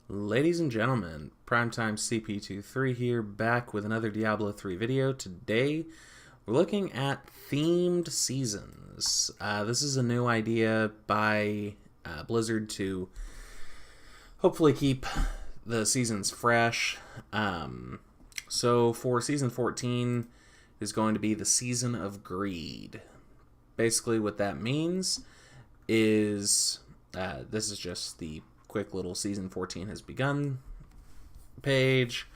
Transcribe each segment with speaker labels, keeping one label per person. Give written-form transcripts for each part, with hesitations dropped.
Speaker 1: Ladies and gentlemen, Primetime CP23 here, back with another Diablo 3 video. Today, we're looking at themed seasons. This is a new idea by Blizzard to hopefully keep the seasons fresh. So for Season 14 is going to be the Season of Greed. Basically what that means is, this is just the quick little Season 14 has begun page.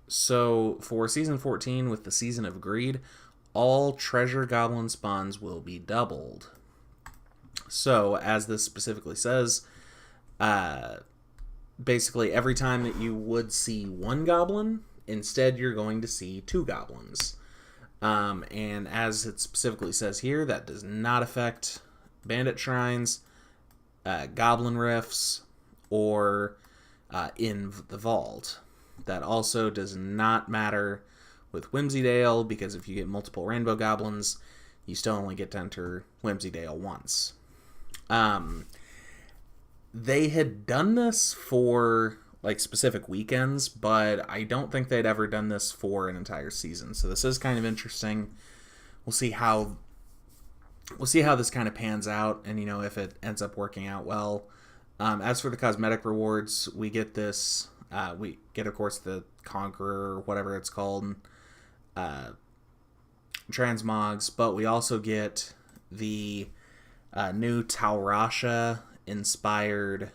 Speaker 1: So for Season 14 with the Season of Greed, all treasure goblin spawns will be doubled. So as this specifically says, basically every time that you would see one goblin, instead you're going to see two goblins. And as it specifically says here, that does not affect bandit shrines, goblin rifts, or in the vault. That also does not matter with Whimsydale, because if you get multiple rainbow goblins, you still only get to enter Whimsydale once. They had done this for like specific weekends, but I don't think they'd ever done this for an entire season. So this is kind of interesting. We'll see how this kind of pans out, and if it ends up working out well. As for the cosmetic rewards, we get this. We get, of course, the Conqueror, or whatever it's called, transmogs, but we also get the new Taurasha inspired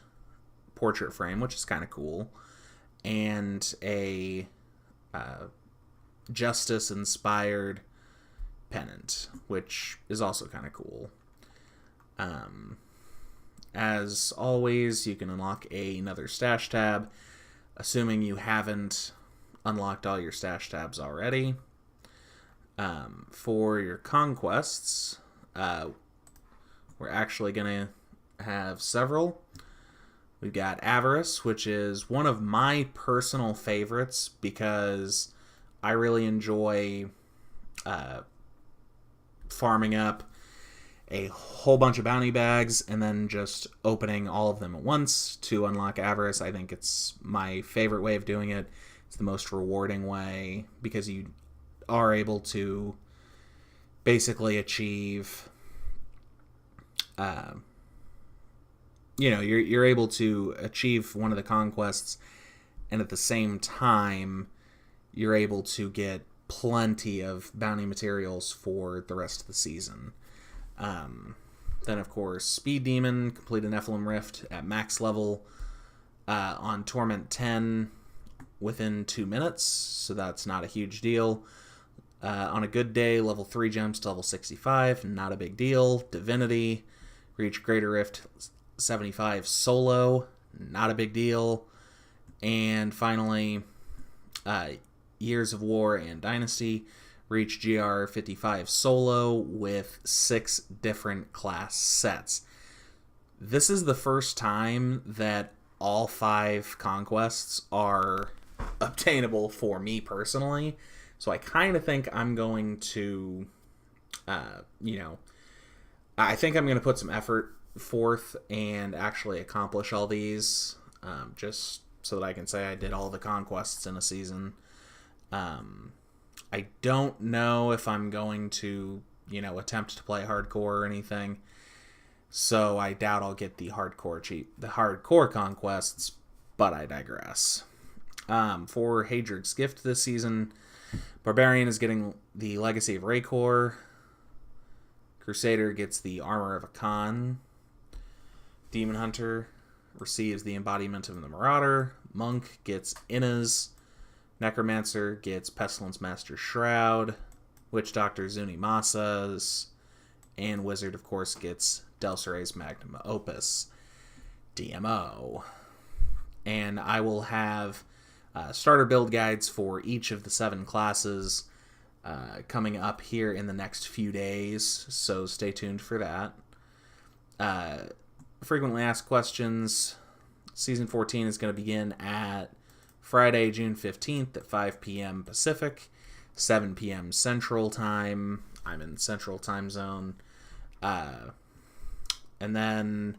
Speaker 1: portrait frame, which is kind of cool, and a Justice inspired pennant, which is also kind of cool. As always, you can unlock another stash tab, assuming you haven't unlocked all your stash tabs already. For your conquests, we're actually going to have several. We've got Avarice, which is one of my personal favorites because I really enjoy farming up a whole bunch of bounty bags and then just opening all of them at once to unlock Avarice. I think it's my favorite way of doing it. It's the most rewarding way because you are able to basically achieve, you're able to achieve one of the conquests, and at the same time, you're able to get plenty of bounty materials for the rest of the season. Then, of course, Speed Demon, complete a Nephilim Rift at max level on Torment 10 within 2 minutes, so that's not a huge deal. On a good day, level 3 jumps to level 65, not a big deal. Divinity, reach Greater Rift 75 solo, not a big deal. And finally, Years of War and Dynasty, reach GR 55 solo with 6 different class sets. This is the first time that all 5 conquests are obtainable for me personally. So I kind of think I'm going to, I think I'm going to put some effort forth and actually accomplish all these, just so that I can say I did all the conquests in a season. I don't know if I'm going to, attempt to play hardcore or anything, so I doubt I'll get the hardcore conquests, but I digress. For Hadrian's Gift this season, Barbarian is getting the Legacy of Raycor. Crusader gets the Armor of a Khan. Demon Hunter receives the Embodiment of the Marauder. Monk gets Inna's. Necromancer gets Pestilence Master Shroud. Witch Doctor Zuni Masa's. And Wizard, of course, gets Delcere's Magnum Opus DMO. And I will have starter build guides for each of the 7 classes coming up here in the next few days, so stay tuned for that. Frequently asked questions. Season 14 is going to begin at Friday, June 15th at 5 p.m. Pacific, 7 p.m. Central Time. I'm in Central Time Zone. And then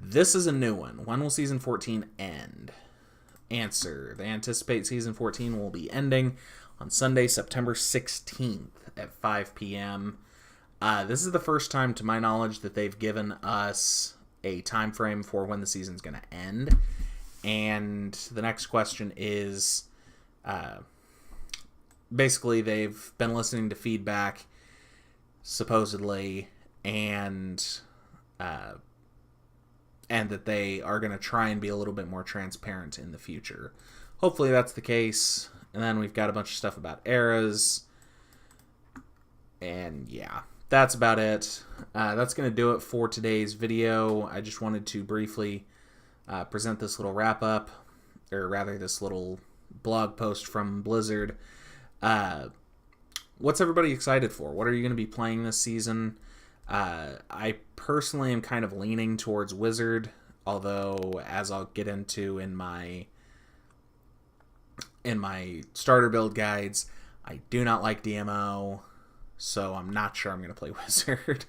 Speaker 1: This is a new one. When will Season 14 end? Answer. They anticipate Season 14 will be ending on Sunday, September 16th at 5 p.m. This is the first time, to my knowledge, that they've given us a time frame for when the season's going to end. And the next question is, basically, they've been listening to feedback, supposedly, and that they are going to try and be a little bit more transparent in the future. Hopefully that's the case. And then we've got a bunch of stuff about eras. And yeah, that's about it. That's going to do it for today's video. I just wanted to briefly present this little wrap-up, or rather this little blog post from Blizzard. What's everybody excited for? What are you going to be playing this season? I personally am kind of leaning towards Wizard, although, as I'll get into in my starter build guides, I do not like DMO, so I'm not sure I'm going to play Wizard.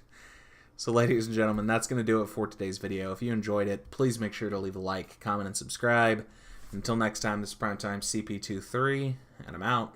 Speaker 1: So, ladies and gentlemen, that's going to do it for today's video. If you enjoyed it, please make sure to leave a like, comment, and subscribe. Until next time, this is Primetime CP23, and I'm out.